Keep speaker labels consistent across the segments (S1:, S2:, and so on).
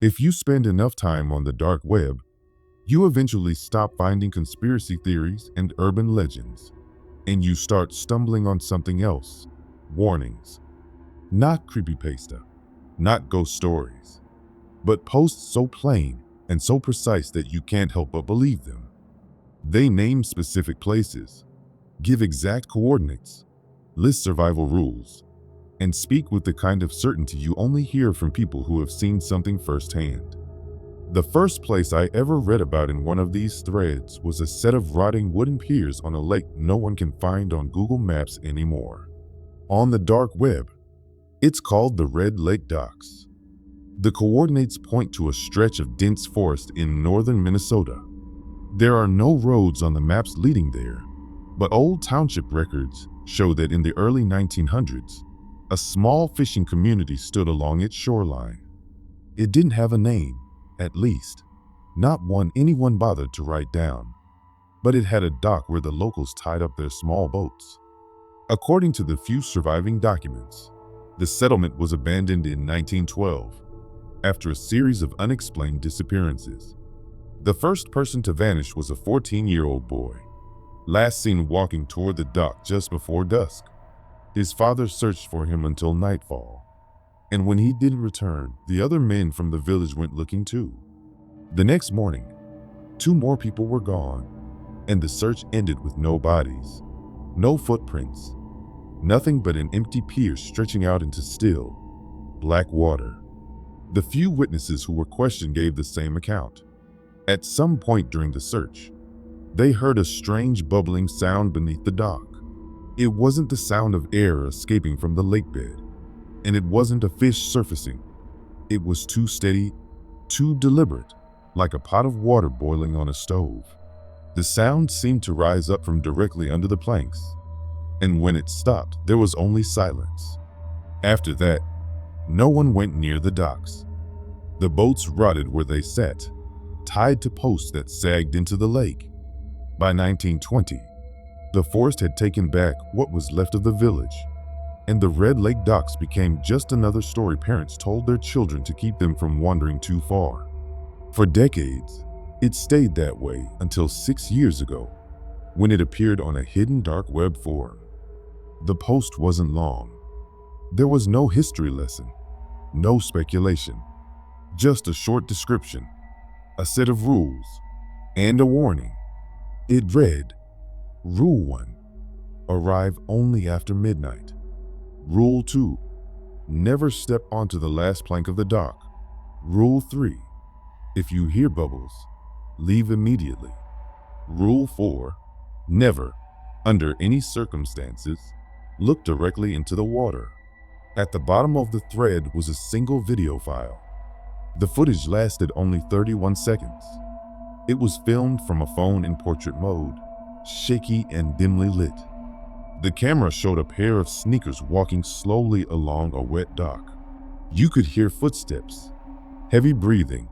S1: If you spend enough time on the dark web, you eventually stop finding conspiracy theories and urban legends, and you start stumbling on something else. Warnings. Not creepypasta, not ghost stories, but posts so plain and so precise that you can't help but believe them. They name specific places, give exact coordinates, list survival rules, and speak with the kind of certainty you only hear from people who have seen something firsthand. The first place I ever read about in one of these threads was a set of rotting wooden piers on a lake no one can find on Google Maps anymore. On the dark web, it's called the Red Lake Docks. The coordinates point to a stretch of dense forest in northern Minnesota. There are no roads on the maps leading there, but old township records show that in the early 1900s, a small fishing community stood along its shoreline. It didn't have a name, at least, not one anyone bothered to write down, but it had a dock where the locals tied up their small boats. According to the few surviving documents, the settlement was abandoned in 1912 after a series of unexplained disappearances. The first person to vanish was a 14-year-old boy, last seen walking toward the dock just before dusk. His father searched for him until nightfall, and when he didn't return, the other men from the village went looking too. The next morning, 2 more people were gone, and the search ended with no bodies, no footprints, nothing but an empty pier stretching out into still, black water. The few witnesses who were questioned gave the same account. At some point during the search, they heard a strange bubbling sound beneath the dock. It wasn't the sound of air escaping from the lake bed, and it wasn't a fish surfacing. It was too steady, too deliberate, like a pot of water boiling on a stove. The sound seemed to rise up from directly under the planks, and when it stopped, there was only silence. After that, no one went near the docks. The boats rotted where they sat, tied to posts that sagged into the lake. By 1920, the forest had taken back what was left of the village, and the Red Lake Docks became just another story parents told their children to keep them from wandering too far. For decades, it stayed that way until 6 years ago, when it appeared on a hidden dark web forum. The post wasn't long. There was no history lesson, no speculation, just a short description, a set of rules, and a warning. It read, Rule 1, arrive only after midnight. Rule 2, never step onto the last plank of the dock. Rule 3, if you hear bubbles, leave immediately. Rule 4, never, under any circumstances, look directly into the water. At the bottom of the thread was a single video file. The footage lasted only 31 seconds. It was filmed from a phone in portrait mode, shaky and dimly lit. The camera showed a pair of sneakers walking slowly along a wet dock. You could hear footsteps, heavy breathing,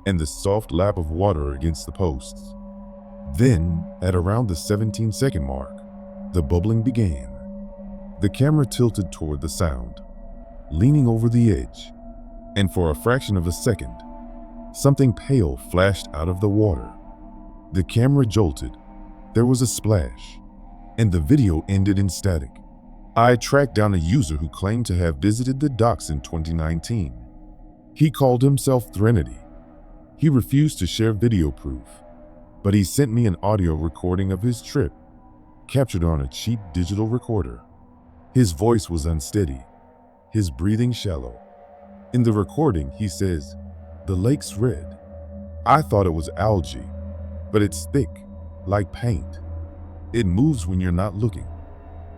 S1: and the soft lap of water against the posts. Then, at around the 17-second mark, the bubbling began. The camera tilted toward the sound, leaning over the edge, and for a fraction of a second, something pale flashed out of the water. The camera jolted. There was a splash, and the video ended in static. I tracked down a user who claimed to have visited the docks in 2019. He called himself Threnody. He refused to share video proof, but he sent me an audio recording of his trip, captured on a cheap digital recorder. His voice was unsteady, his breathing shallow. In the recording, he says, "The lake's red. I thought it was algae, but it's thick, like paint. It moves when you're not looking.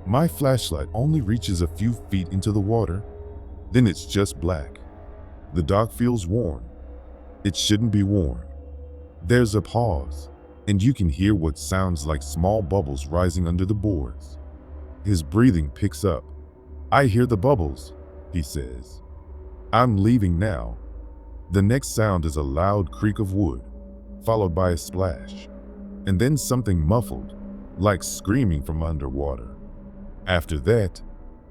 S1: My flashlight only reaches a few feet into the water, then it's just black. The dock feels warm. It shouldn't be warm." There's a pause, and you can hear what sounds like small bubbles rising under the boards. His breathing picks up. "I hear the bubbles," he says. "I'm leaving now." The next sound is a loud creak of wood, followed by a splash, and then something muffled, like screaming from underwater. After that,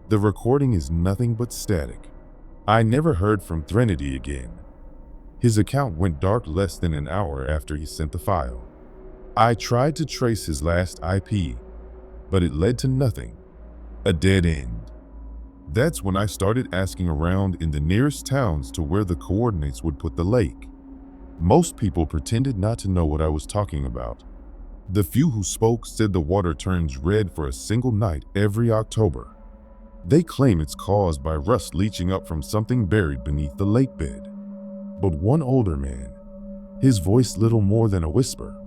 S1: the recording is nothing but static. I never heard from Threnody again. His account went dark less than an hour after he sent the file. I tried to trace his last IP, but it led to nothing. A dead end. That's when I started asking around in the nearest towns to where the coordinates would put the lake. Most people pretended not to know what I was talking about. The few who spoke said the water turns red for a single night every October. They claim it's caused by rust leaching up from something buried beneath the lake bed. But one older man, his voice little more than a whisper,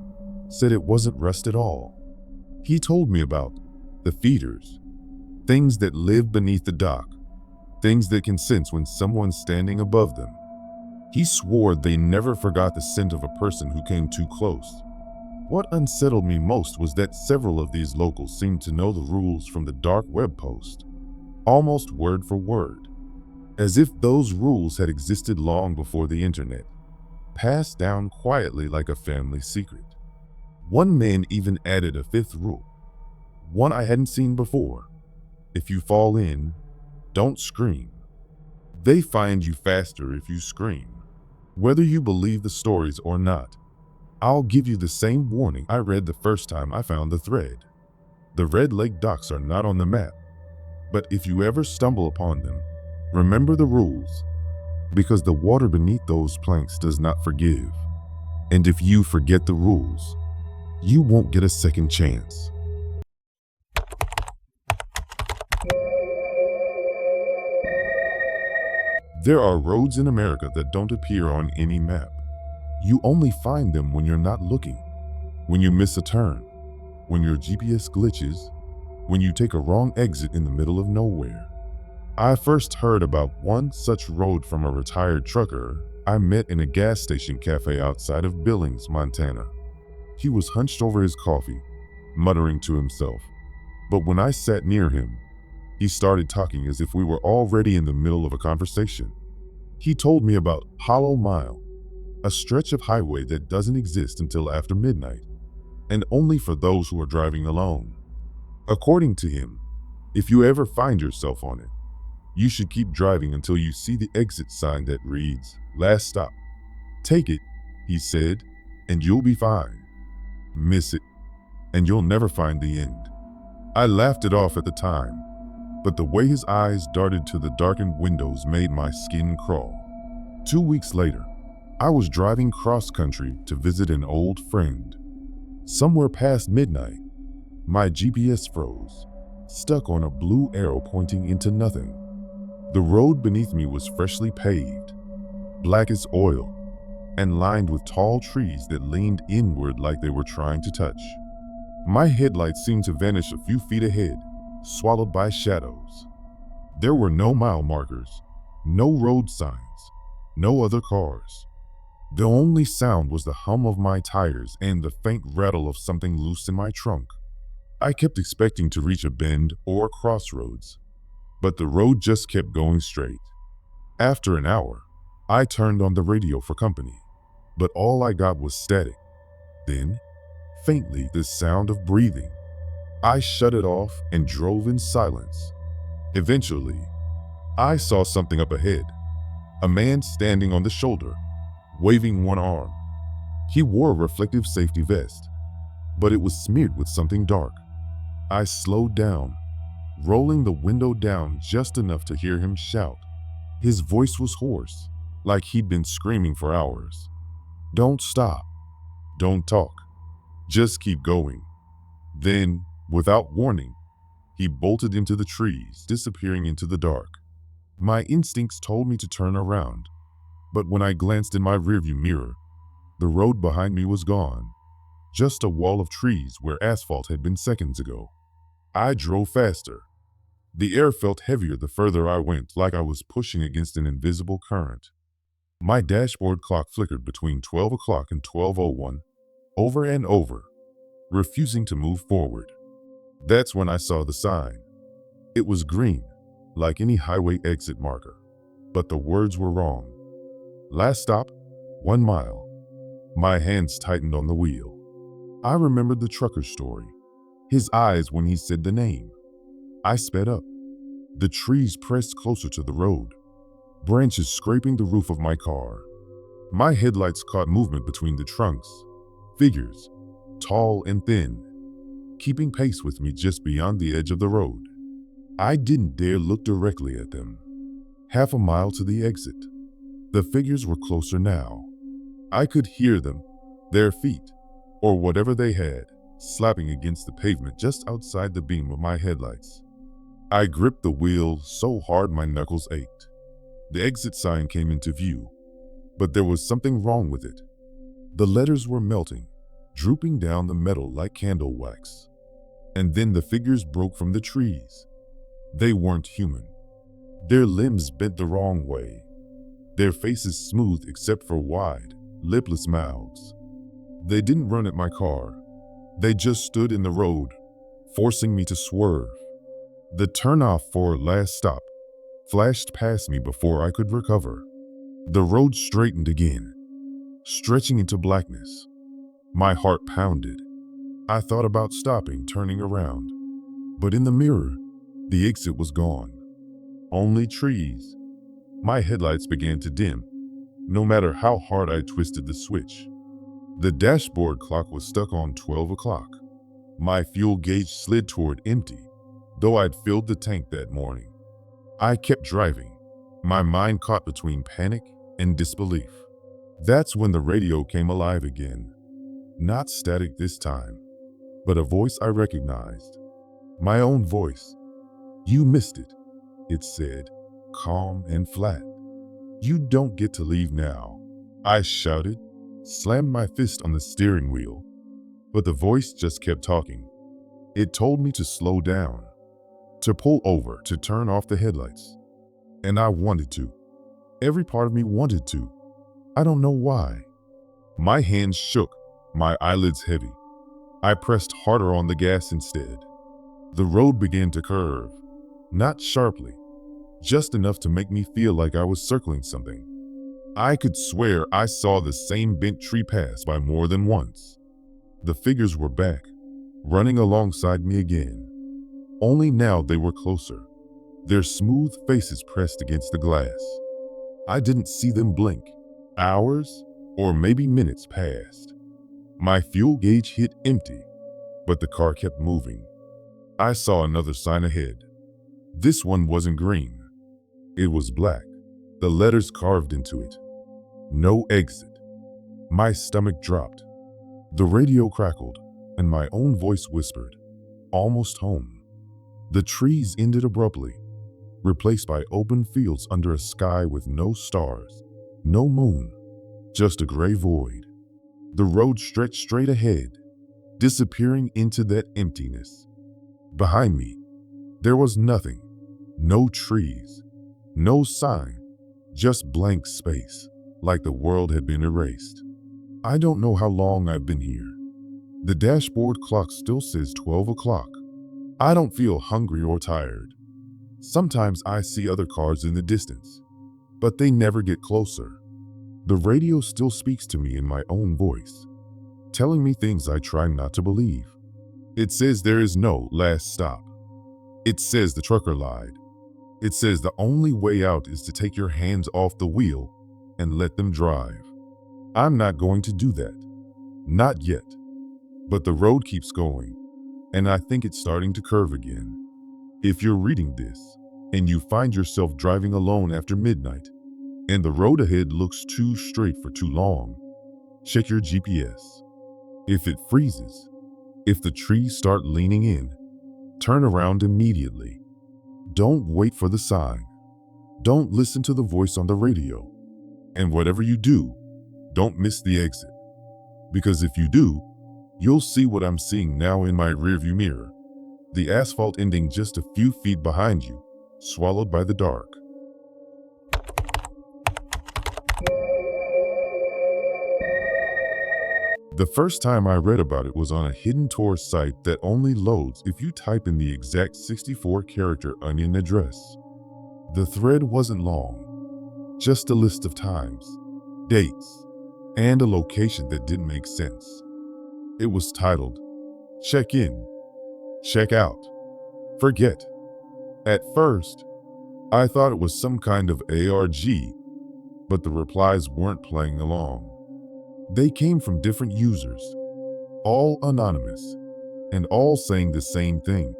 S1: said it wasn't rust at all. He told me about the feeders, things that live beneath the dock, things that can sense when someone's standing above them. He swore they never forgot the scent of a person who came too close. What unsettled me most was that several of these locals seemed to know the rules from the dark web post, almost word for word, as if those rules had existed long before the internet, passed down quietly like a family secret. One man even added a fifth rule, one I hadn't seen before. If you fall in, don't scream. They find you faster if you scream. Whether you believe the stories or not, I'll give you the same warning I read the first time I found the thread. The Red Lake docks are not on the map, but if you ever stumble upon them, remember the rules, because the water beneath those planks does not forgive. And if you forget the rules, you won't get a second chance. There are roads in America that don't appear on any map. You only find them when you're not looking, when you miss a turn, when your GPS glitches, when you take a wrong exit in the middle of nowhere. I first heard about one such road from a retired trucker I met in a gas station cafe outside of Billings, Montana. He was hunched over his coffee, muttering to himself. But when I sat near him, he started talking as if we were already in the middle of a conversation. He told me about Hollow Mile, a stretch of highway that doesn't exist until after midnight, and only for those who are driving alone. According to him, if you ever find yourself on it, you should keep driving until you see the exit sign that reads, "Last stop." Take it, he said, and you'll be fine. Miss it, and you'll never find the end. I laughed it off at the time, but the way his eyes darted to the darkened windows made my skin crawl. 2 weeks later, I was driving cross-country to visit an old friend. Somewhere past midnight, my GPS froze, stuck on a blue arrow pointing into nothing. The road beneath me was freshly paved, black as oil, and lined with tall trees that leaned inward like they were trying to touch. My headlights seemed to vanish a few feet ahead, swallowed by shadows. There were no mile markers, no road signs, no other cars. The only sound was the hum of my tires and the faint rattle of something loose in my trunk. I kept expecting to reach a bend or a crossroads, but the road just kept going straight. After an hour, I turned on the radio for company, but all I got was static. Then, faintly, the sound of breathing. I shut it off and drove in silence. Eventually, I saw something up ahead, a man standing on the shoulder, waving one arm. He wore a reflective safety vest, but it was smeared with something dark. I slowed down, rolling the window down just enough to hear him shout. His voice was hoarse, like he'd been screaming for hours. "Don't stop. Don't talk. Just keep going." Then, without warning, he bolted into the trees, disappearing into the dark. My instincts told me to turn around, but when I glanced in my rearview mirror, the road behind me was gone, just a wall of trees where asphalt had been seconds ago. I drove faster. The air felt heavier the further I went, like I was pushing against an invisible current. My dashboard clock flickered between 12 o'clock and 12:01, over and over, refusing to move forward. That's when I saw the sign. It was green, like any highway exit marker, but the words were wrong. Last stop, 1 mile. My hands tightened on the wheel. I remembered the trucker's story, his eyes when he said the name. I sped up. The trees pressed closer to the road, branches scraping the roof of my car. My headlights caught movement between the trunks, figures, tall and thin, keeping pace with me just beyond the edge of the road. I didn't dare look directly at them. Half a mile to the exit. The figures were closer now. I could hear them, their feet, or whatever they had, slapping against the pavement just outside the beam of my headlights. I gripped the wheel so hard my knuckles ached. The exit sign came into view, but there was something wrong with it. The letters were melting, drooping down the metal like candle wax. And then the figures broke from the trees. They weren't human. Their limbs bent the wrong way. Their faces smooth except for wide, lipless mouths. They didn't run at my car. They just stood in the road, forcing me to swerve. The turnoff for last stop flashed past me before I could recover. The road straightened again, stretching into blackness. My heart pounded. I thought about stopping, turning around. But in the mirror, the exit was gone. Only trees. My headlights began to dim, no matter how hard I twisted the switch. The dashboard clock was stuck on 12 o'clock. My fuel gauge slid toward empty, though I'd filled the tank that morning. I kept driving, my mind caught between panic and disbelief. That's when the radio came alive again. Not static this time, but a voice I recognized. My own voice. "You missed it," it said, calm and flat. "You don't get to leave now." I shouted, slammed my fist on the steering wheel, but the voice just kept talking. It told me to slow down, to pull over, to turn off the headlights. And I wanted to. Every part of me wanted to. I don't know why. My hands shook, my eyelids heavy. I pressed harder on the gas instead. The road began to curve, not sharply, just enough to make me feel like I was circling something. I could swear I saw the same bent tree pass by more than once. The figures were back, running alongside me again. Only now they were closer, their smooth faces pressed against the glass. I didn't see them blink. Hours, or maybe minutes passed. My fuel gauge hit empty, but the car kept moving. I saw another sign ahead. This one wasn't green. It was black, the letters carved into it. No exit. My stomach dropped. The radio crackled, and my own voice whispered, "Almost home." The trees ended abruptly, replaced by open fields under a sky with no stars, no moon, just a gray void. The road stretched straight ahead, disappearing into that emptiness. Behind me, there was nothing. No trees, no sign, just blank space, like the world had been erased. I don't know how long I've been here. The dashboard clock still says 12 o'clock. I don't feel hungry or tired. Sometimes I see other cars in the distance, but they never get closer. The radio still speaks to me in my own voice, telling me things I try not to believe. It says there is no last stop. It says the trucker lied. It says the only way out is to take your hands off the wheel and let them drive. I'm not going to do that. Not yet. But the road keeps going, and I think it's starting to curve again. If you're reading this, and you find yourself driving alone after midnight, and the road ahead looks too straight for too long, check your GPS. If it freezes, if the trees start leaning in, turn around immediately. Don't wait for the sign. Don't listen to the voice on the radio. And whatever you do, don't miss the exit. Because if you do, you'll see what I'm seeing now in my rearview mirror. The asphalt ending just a few feet behind you, swallowed by the dark. The first time I read about it was on a hidden Tor site that only loads if you type in the exact 64-character onion address. The thread wasn't long, just a list of times, dates, and a location that didn't make sense. It was titled, "Check in, check out, forget." At first, I thought it was some kind of ARG, but the replies weren't playing along. They came from different users, all anonymous, and all saying the same thing.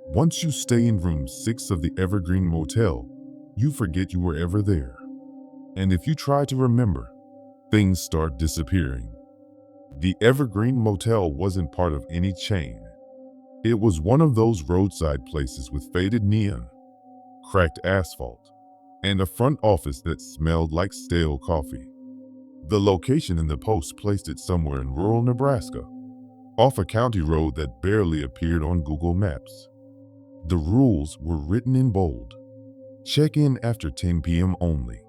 S1: Once you stay in room 6 of the Evergreen Motel, you forget you were ever there. And if you try to remember, things start disappearing. The Evergreen Motel wasn't part of any chain. It was one of those roadside places with faded neon, cracked asphalt, and a front office that smelled like stale coffee. The location in the post placed it somewhere in rural Nebraska, off a county road that barely appeared on Google Maps. The rules were written in bold. Check in after 10 p.m. only.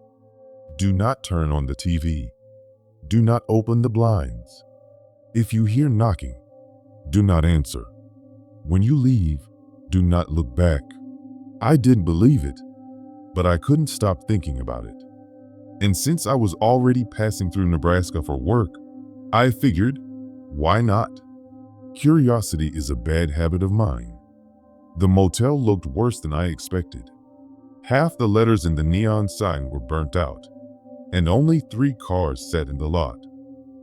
S1: Do not turn on the TV. Do not open the blinds. If you hear knocking, do not answer. When you leave, do not look back. I didn't believe it, but I couldn't stop thinking about it. And since I was already passing through Nebraska for work, I figured, why not? Curiosity is a bad habit of mine. The motel looked worse than I expected. Half the letters in the neon sign were burnt out, and only 3 cars sat in the lot,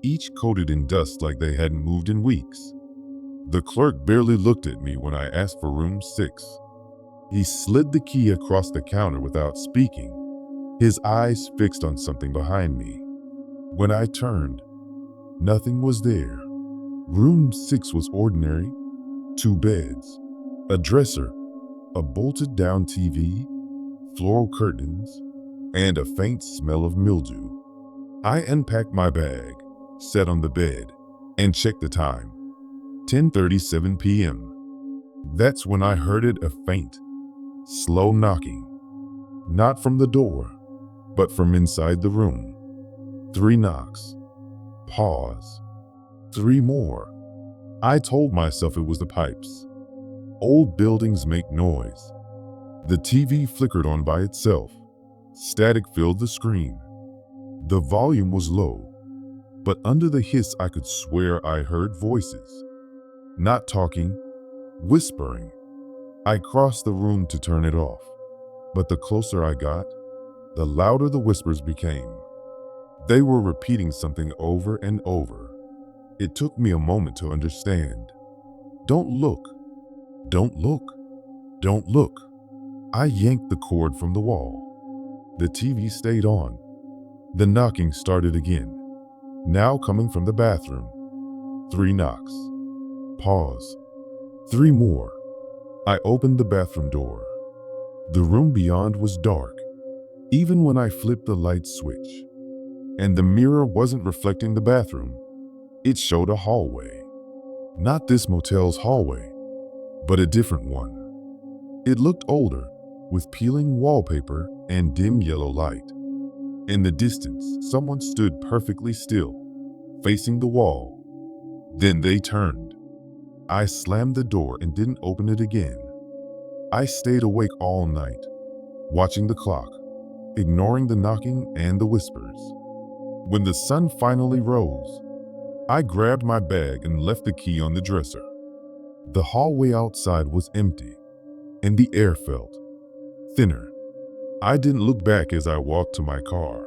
S1: each coated in dust like they hadn't moved in weeks. The clerk barely looked at me when I asked for room 6. He slid the key across the counter without speaking, his eyes fixed on something behind me. When I turned, nothing was there. Room 6 was ordinary: 2 beds, a dresser, a bolted-down TV, floral curtains, and a faint smell of mildew. I unpacked my bag, sat on the bed, and checked the time. 10:37 p.m. That's when I heard a faint, slow knocking. Not from the door, but from inside the room. 3 knocks. Pause. 3 more. I told myself it was the pipes. Old buildings make noise. The TV flickered on by itself. Static filled the screen. The volume was low, but under the hiss I could swear I heard voices. Not talking, whispering. I crossed the room to turn it off, but the closer I got, the louder the whispers became. They were repeating something over and over. It took me a moment to understand. Don't look. Don't look. Don't look. I yanked the cord from the wall. The TV stayed on. The knocking started again, now coming from the bathroom. 3 knocks. Pause. 3 more. I opened the bathroom door. The room beyond was dark, even when I flipped the light switch. And the mirror wasn't reflecting the bathroom. It showed a hallway. Not this motel's hallway, but a different one. It looked older, with peeling wallpaper and dim yellow light. In the distance, someone stood perfectly still, facing the wall. Then they turned. I slammed the door and didn't open it again. I stayed awake all night, watching the clock, ignoring the knocking and the whispers. When the sun finally rose, I grabbed my bag and left the key on the dresser. The hallway outside was empty, and the air felt thinner. I didn't look back as I walked to my car.